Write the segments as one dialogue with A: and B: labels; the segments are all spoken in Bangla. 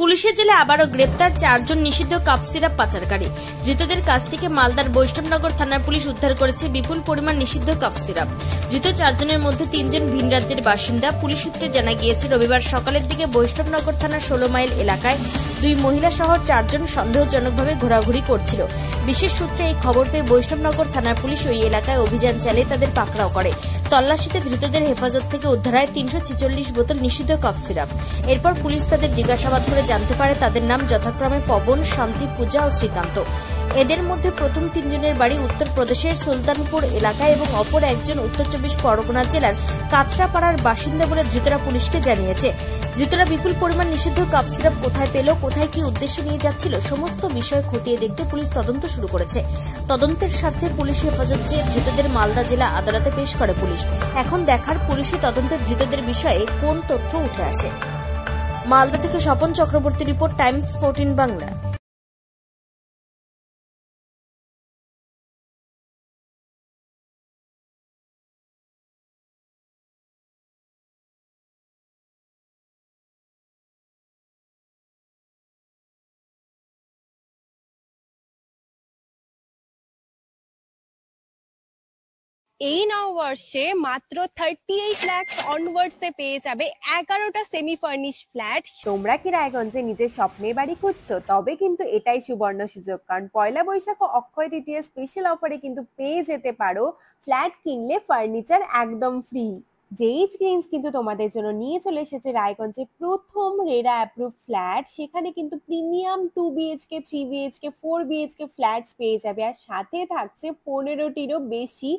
A: পুলিশের জেলে আবারও গ্রেপ্তার 4 জন নিষিদ্ধ কাপ সিরাপ পাচারকারী। ধৃতদের কাছ থেকে মালদার বৈষ্ণবনগর থানার পুলিশ উদ্ধার করেছে বিপুল পরিমাণ নিষিদ্ধ কাপ সিরাপ। ধৃত 4 জনের মধ্যে 3 জন ভিন রাজ্যের বাসিন্দা। পুলিশ সূত্রে জানা গিয়েছে, রবিবার সকালের দিকে বৈষ্ণবনগর থানার 16 মাইল এলাকায় 2 মহিলা সহ 4 জন সন্দেহজনকভাবে ঘোরাঘুরি করছিল। বিশেষ সূত্রে এই খবর পেয়ে বৈষ্ণবনগর থানার পুলিশ ওই এলাকায় অভিযান চালিয়ে তাদের পাকড়াও করে। তল্লাশিতে ধৃতদের হেফাজত থেকে উদ্ধার হয় 346 বোতল নিষিদ্ধ কাপ সিরাপ। এরপর পুলিশ তাদের জিজ্ঞাসাবাদ করে জানতে পারে তাদের নাম যথাক্রমে পবন, শান্তি, পূজা ও শ্রীকান্ত। এদের মধ্যে প্রথম 3 জনের বাড়ি উত্তরপ্রদেশের সুলতানপুর এলাকায় এবং অপর একজন উত্তর 24 পরগনা জেলার কাছড়াপাড়ার বাসিন্দা বলে ধৃতরা পুলিশকে জানিয়েছে। ধৃতরা বিপুল পরিমাণ নিষিদ্ধ কাপ সিরাপ কোথায় পেল, কোথায় কি উদ্দেশ্যে নিয়ে যাচ্ছিল, সমস্ত বিষয় খতিয়ে দেখতে পুলিশ তদন্ত শুরু করেছে। তদন্তের স্বার্থে পুলিশ হেফাজত চেয়ে ধৃতদের মালদা জেলা আদালতে পেশ করে পুলিশ। এখন দেখার পুলিশি তদন্তে ধৃতদের বিষয়ে কোন তথ্য উঠে আসে। মালদা থেকে স্বপন চক্রবর্তী রিপোর্ট, টাইমস 14 বাংলা।
B: এই নববর্ষে মাত্র 38 লাখ অনওয়ার্ডসে পেয়ে যাবে 11টা সেমি ফার্নিশ ফ্ল্যাট।
C: তোমরা কি রায়গঞ্জে নিজের স্বপ্নের বাড়ি খুঁজছো? তবে কিন্তু এটাই সুবর্ণ সুযোগ, কারণ পয়লা বৈশাখ ও অক্ষয় তৃতীয়া স্পেশাল অফারে কিন্তু পেয়ে যেতে পারো ফ্ল্যাট কিনলে ফার্নিচার একদম ফ্রি। জেইচ গ্রিনস কিন্তু তোমাদের জন্য নিয়ে চলে এসেছে রায়গঞ্জে প্রথম রেরা অ্যাপ্রুভ ফ্ল্যাট। সেখানে কিন্তু premium 2 BHK, 3 BHK, 4 BHK flats পেয়ে যাবে, আর সাথে থাকছে 15টিরও বেশি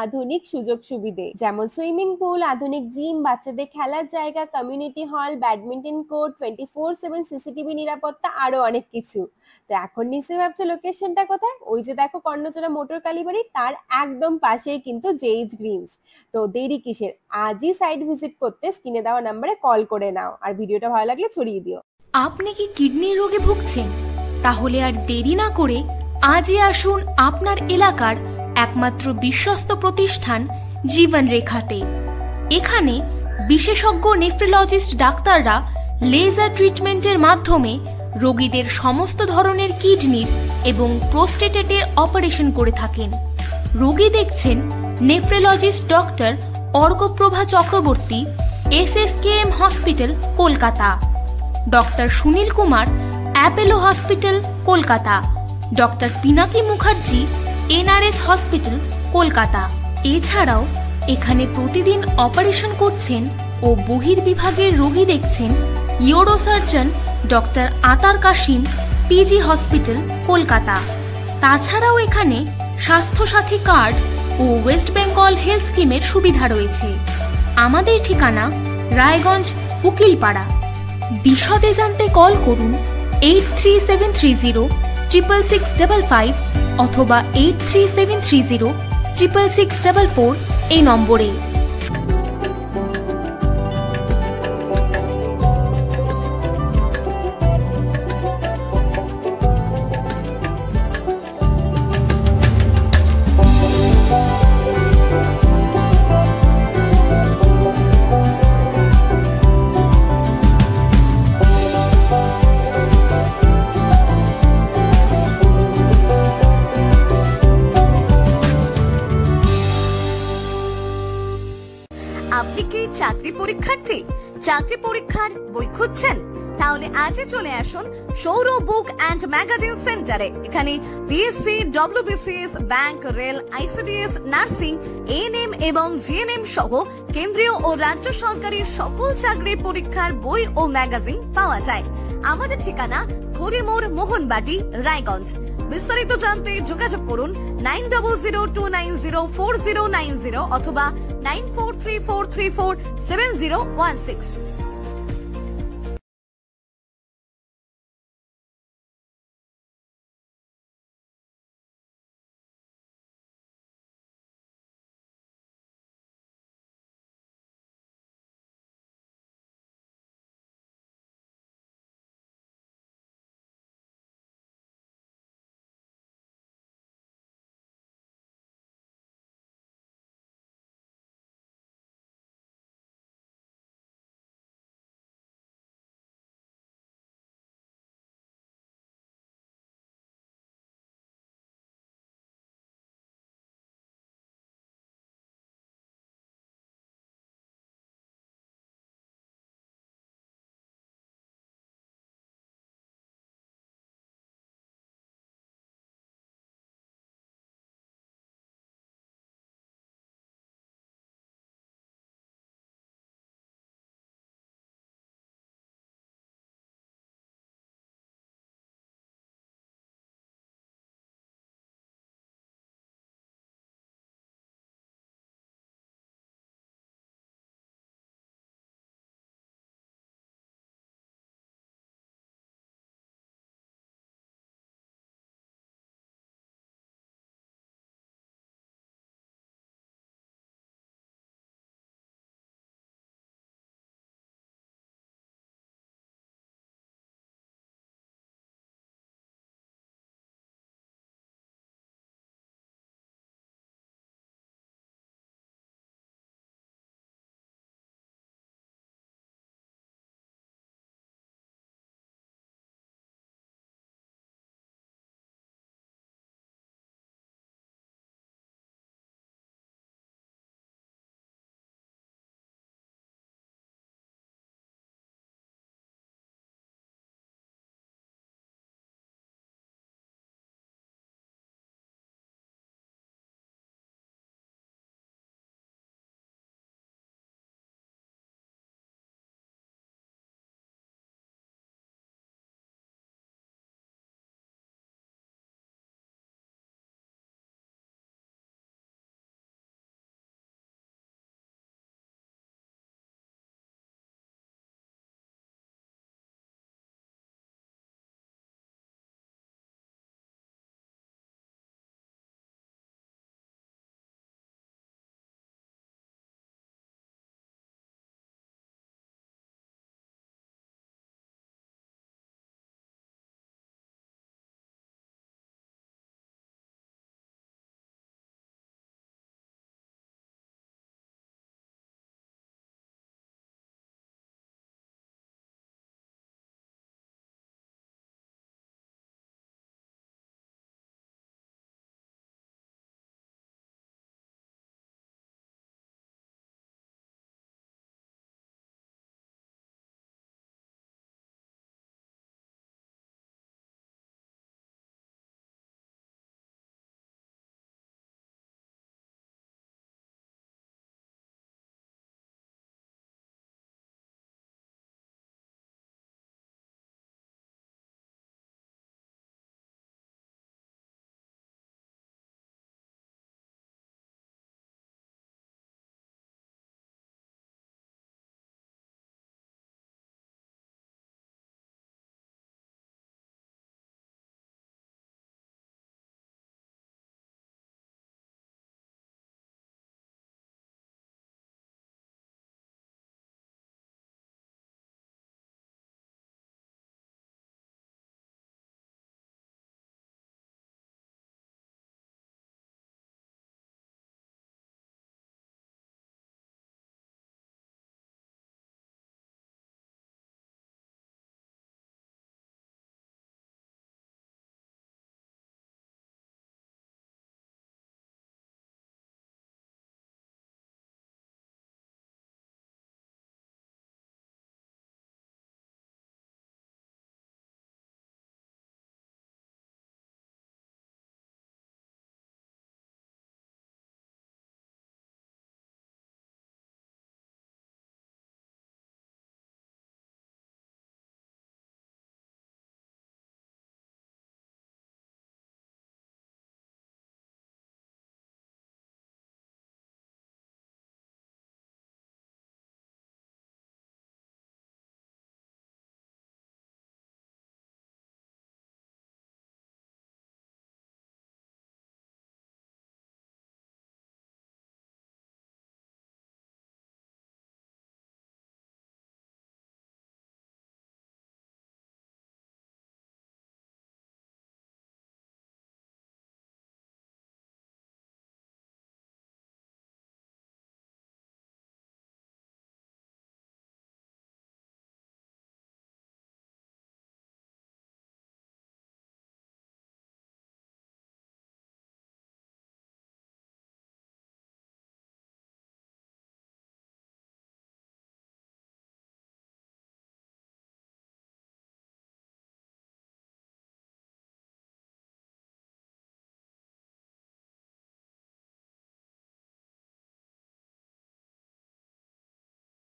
C: আধুনিক সুযোগ সুবিধে, যেমন সুইমিং পুল, আধুনিক জিম, বাচ্চাদের খেলার জায়গা, community hall, badminton court, 24/7 CCTV নিরাপত্তা, আরো অনেক কিছু। তো এখন নিশ্চয়ই ভাবছো লোকেশনটা কোথায়? ওই যে দেখো কর্ণচড়া মোটর কালীবাড়ি, তার একদম পাশেই কিন্তু জেইচ গ্রিনস। তো দেরি কিসের? আজই সাইট ভিজিট করতে স্ক্রিনে দেওয়া নম্বরে কল করে নাও, আর ভিডিওটা ভালো লাগলে ছড়িয়ে দিও।
D: আপনি কি কিডনির রোগে ভুগছেন? তাহলে আর দেরি না করে আজই আসুন আপনার এলাকার একমাত্র বিশ্বস্ত প্রতিষ্ঠান জীবন রেখাতে। এখানে বিশেষজ্ঞ নেফ্রোলজিস্ট ডাক্তাররা লেজার ট্রিটমেন্টের মাধ্যমে রোগীদের সমস্ত ধরনের কিডনির এবং প্রোস্টেটের অপারেশন করে থাকেন। রোগী দেখছেন nephrologist doctor Arkaprava Chakraborty, SSKM hospital, Kolkata. Doctor Sunil Kumar, Apollo hospital, Kolkata. Doctor Pinaki Mukherjee, NRS hospital, Kolkata. এছাড়াও এখানে প্রতিদিন অপারেশন করছেন ও বহির্বিভাগের রোগী দেখছেন ইউরোসার্জন ডক্টর আতার কাশিম, PG হসপিটাল, কলকাতা। তাছাড়াও এখানে স্বাস্থ্যসাথী কার্ড ও ওয়েস্ট বেঙ্গল হেলথ স্কিমের সুবিধা রয়েছে। আমাদের ঠিকানা রায়গঞ্জ, উকিলপাড়া। বিশদে জানতে কল করুন 8373066655 অথবা 8373066644 এই নম্বরে।
E: আপনি কি চাকরি পরীক্ষার্থী? চাকরি পরীক্ষার বই খুঁজছেন? তাহলে আজই চলে আসুন সৌরভ বুক অ্যান্ড ম্যাগাজিন সেন্টারে। এখানে BSc, WBCS, bank, rail, ICDS, nursing, ANM এবং GNM সহ কেন্দ্রীয় ও রাজ্য সরকারের সকল চাকরির পরীক্ষার বই ও ম্যাগাজিন পাওয়া যায়। আমাদের ঠিকানা হরিমোড়, মোহনবাটি, রায়গঞ্জ। বিস্তারিত জানতে যোগাযোগ করুন 9002904090 অথবা 9434347016।